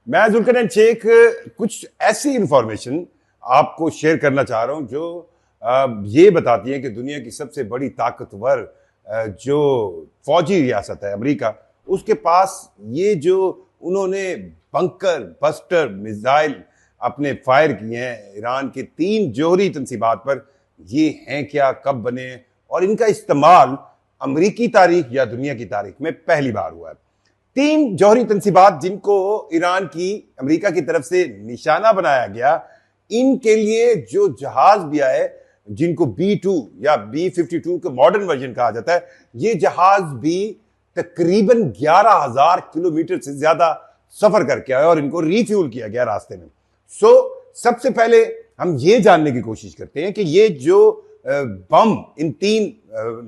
मैं जुल्करनैन शेख कुछ ऐसी इंफॉर्मेशन आपको शेयर करना चाह रहा हूं जो ये बताती है कि दुनिया की सबसे बड़ी ताकतवर जो फौजी रियासत है अमेरिका, उसके पास ये जो उन्होंने बंकर बस्टर मिसाइल अपने फायर किए हैं ईरान के 3 जोहरी तंसीबात पर, ये हैं क्या, कब बने और इनका इस्तेमाल अमेरिकी तारीख या दुनिया की तारीख में पहली बार हुआ है। 3 जौहरी तंसीबात जिनको ईरान की अमेरिका की तरफ से निशाना बनाया गया, इनके लिए जो जहाज भी आए जिनको B2 या B52 का मॉडर्न वर्जन कहा जाता है, ये जहाज भी तकरीबन 11,000 किलोमीटर से ज्यादा सफर करके आए और इनको रिफ्यूल किया गया रास्ते में। सबसे पहले हम ये जानने की कोशिश करते हैं कि ये जो बम इन 3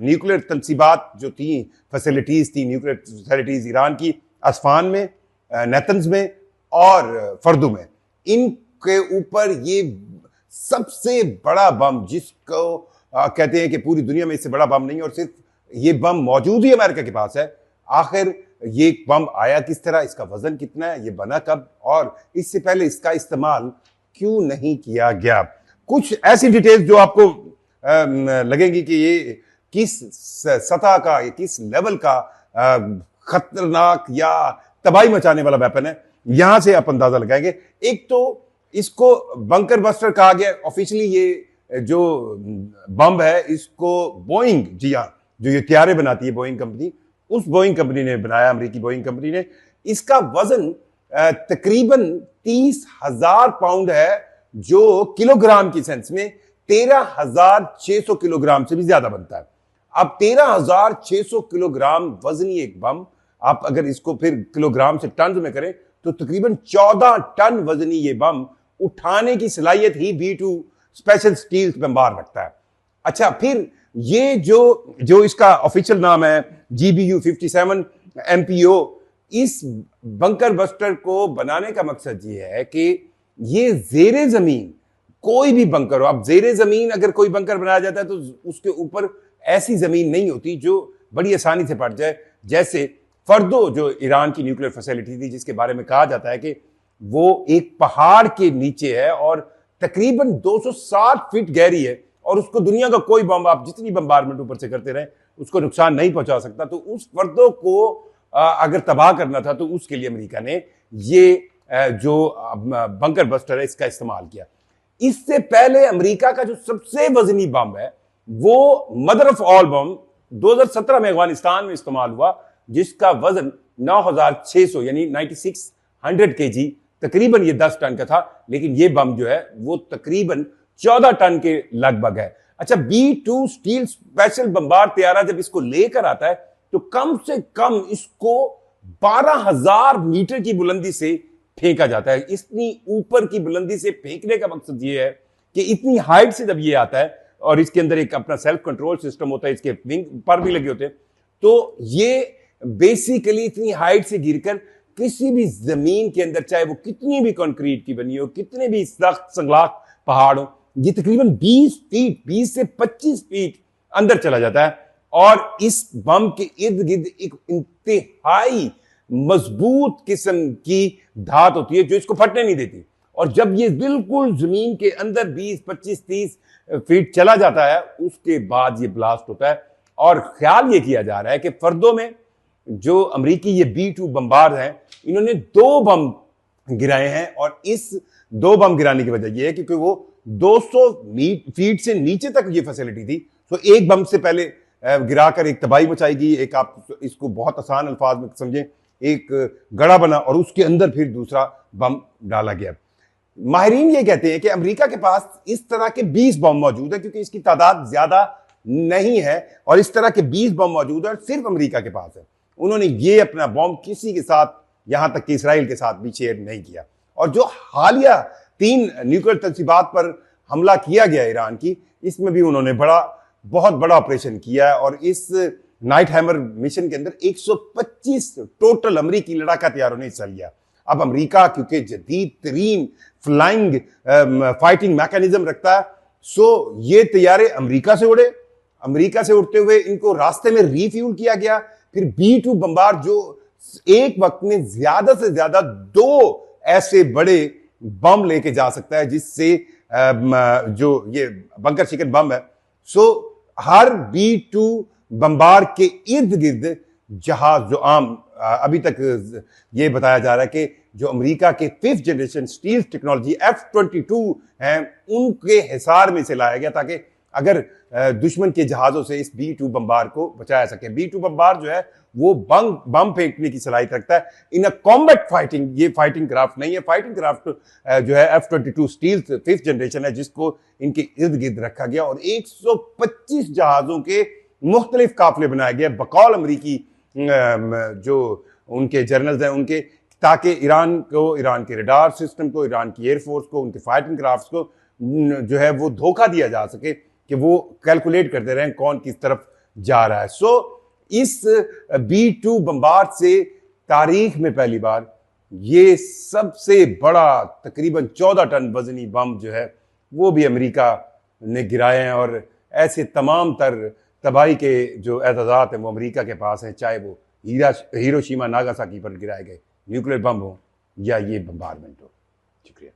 न्यूक्लियर तंसीबात जो थी फैसिलिटीज थी, न्यूक्लियर फैसिलिटीज ईरान की अस्फान में, नेतन्स में और फर्दू में, इनके ऊपर ये सबसे बड़ा बम जिसको कहते हैं कि पूरी दुनिया में इससे बड़ा बम नहीं और सिर्फ ये बम मौजूद ही अमेरिका के पास है। आखिर ये बम आया किस तरह, इसका वजन कितना है, ये बना कब और इससे पहले इसका इस्तेमाल क्यों नहीं किया गया। कुछ ऐसी डिटेल्स जो आपको लगेंगी कि ये किस सतह का, किस लेवल का खतरनाक या तबाही मचाने वाला वेपन है, यहां से आप अंदाजा लगाएंगे। एक तो इसको बंकर बस्टर कहा गया ऑफिशियली। ये जो बम है इसको बोइंग, जी हाँ, जो ये तैयारे बनाती है बोइंग कंपनी, उस बोइंग कंपनी ने बनाया, अमेरिकी बोइंग कंपनी ने। इसका वजन तकरीबन 30,000 पाउंड है, जो किलोग्राम की सेंस में 13,600 किलोग्राम से भी ज्यादा बनता है। अब 13,600 किलोग्राम वजनी एक बम, आप अगर इसको फिर किलोग्राम से टन में करें तो तकरीबन 14 टन वजनी ये बम उठाने की सलाहियत ही B2 स्पेशल स्टील बमबार रखता है। अच्छा, फिर ये जो इसका ऑफिशियल नाम है GBU 57 MPO, इस बंकर बस्टर को बनाने का मकसद ये है कि ये जेरे जमीन कोई भी बंकर हो, अब जेरे जमीन अगर कोई बंकर बनाया जाता है तो उसके ऊपर ऐसी जमीन नहीं होती जो बड़ी आसानी से पड़ जाए। जैसे फर्दो जो ईरान की न्यूक्लियर फैसिलिटी थी, जिसके बारे में कहा जाता है कि वो एक पहाड़ के नीचे है और तकरीबन 260 फीट गहरी है और उसको दुनिया का कोई बम, आप जितनी बम्बारमेंट ऊपर से करते रहे, उसको नुकसान नहीं पहुंचा सकता। तो उस फर्दो को अगर तबाह करना था तो उसके लिए अमेरिका ने ये जो बंकर बस्टर है इसका इस्तेमाल किया। इससे पहले अमेरिका का जो सबसे वजनी बम है वो मदर ऑफ ऑल बम 2017 में अफगानिस्तान में इस्तेमाल हुआ, जिसका वजन 9,600 यानी 9,600 kg, तकरीबन ये 10 टन का था। लेकिन ये बम जो है वो तकरीबन 14 टन के लगभग है। अच्छा, B2 स्टील स्पेशल बमबार तैयारा जब इसको लेकर आता है तो कम से कम इसको 12,000 मीटर की बुलंदी से फेंका जाता है। इतनी ऊपर की बुलंदी से फेंकने का मकसद ये है कि इतनी हाइट से जब ये आता है और इसके अंदर एक अपना सेल्फ कंट्रोल सिस्टम होता है, इसके विंग पर भी लगे होते हैं, तो ये बेसिकली इतनी हाइट से गिरकर किसी भी जमीन के अंदर, चाहे वो कितनी भी कंक्रीट की बनी हो, कितने भी सख्त संगलाक पहाड़ हो, ये तकरीबन 20 से 25 फीट अंदर चला जाता है। और इस बम के इर्द गिर्द एक इंतहाई मजबूत किस्म की धात होती है जो इसको फटने नहीं देती। और जब ये बिल्कुल जमीन के अंदर 20, 25, 30 फीट चला जाता है, उसके बाद ये ब्लास्ट होता है। और ख्याल ये किया जा रहा है कि फर्दों में जो अमेरिकी ये B2 बमबार हैं, इन्होंने 2 बम गिराए हैं और इस 2 बम गिराने की वजह यह है क्योंकि वो 200 फीट से नीचे तक ये फैसिलिटी थी। तो एक बम से पहले गिराकर एक तबाही मचाएगी, एक आप इसको बहुत आसान अल्फाज में समझें, एक गड़ा बना और उसके अंदर फिर दूसरा बम डाला गया। माहिरीन ये कहते हैं कि अमेरिका के पास इस तरह के 20 बम मौजूद है, क्योंकि इसकी तादाद ज्यादा नहीं है और इस तरह के 20 बम मौजूद है और सिर्फ अमेरिका के पास है। उन्होंने ये अपना बम किसी के साथ, यहां तक कि इसराइल के साथ भी शेयर नहीं किया। और जो हालिया 3 न्यूक्लियर तंसीबात पर हमला किया गया ईरान की, इसमें भी उन्होंने बहुत बड़ा ऑपरेशन किया है। और इस नाइट हैमर मिशन के अंदर 125 टोटल अमेरिकी लड़ाका तैयारों ने हिस्सा लिया। अब अमेरिका क्योंकि जदीद तरीन फ्लाइंग फाइटिंग मैकेनिज्म रखता है, सो ये तैयारे अमेरिका से उड़े, अमेरिका से उड़ते हुए इनको रास्ते में रिफ्यूल किया गया। फिर B2 बमबार जो एक वक्त में ज्यादा से ज्यादा 2 ऐसे बड़े बम लेके जा सकता है जिससे जो ये बंकर चिकन बम है, सो हर B-2 बम्बार के इर्द गिर्द जहाज जो आम अभी तक ये बताया जा रहा है कि जो अमेरिका के 5th generation steel technology F-22 हैं उनके हिसार में से लाया गया ताकि अगर दुश्मन के जहाजों से इस B-2 बम्बार को बचाया सके। B-2 बम्बार जो है वो बम फेंकने की सलाहियत रखता है इन अ कॉम्बैट फाइटिंग। ये फाइटिंग क्राफ्ट नहीं है, फाइटिंग क्राफ्ट जो है F-22 स्टील 5th जनरेशन है जिसको इनके इर्द गिर्द रखा गया और 125 जहाजों के मुख्तलिफ काफिले बनाए गए बकौल अमरीकी जो उनके जर्नल्स हैं उनके, ताकि ईरान को, ईरान के रडार सिस्टम को, ईरान की एयरफोर्स को, उनके फाइटिंग क्राफ्ट को जो है वो धोखा दिया जा सके कि वो कैलकुलेट करते रहें कौन किस तरफ जा रहा है। सो इस B-2 बम्बार से तारीख में पहली बार ये सबसे बड़ा तकरीबन 14 टन वजनी बम जो है वो भी अमेरिका ने गिराए हैं और ऐसे तमाम तर तबाही के जो एतजाज़ात हैं वो अमेरिका के पास हैं, चाहे वो हिरोशिमा नागासाकी पर गिराए गए न्यूक्लियर बम हो या ये बम्बारमेंट हो। शुक्रिया।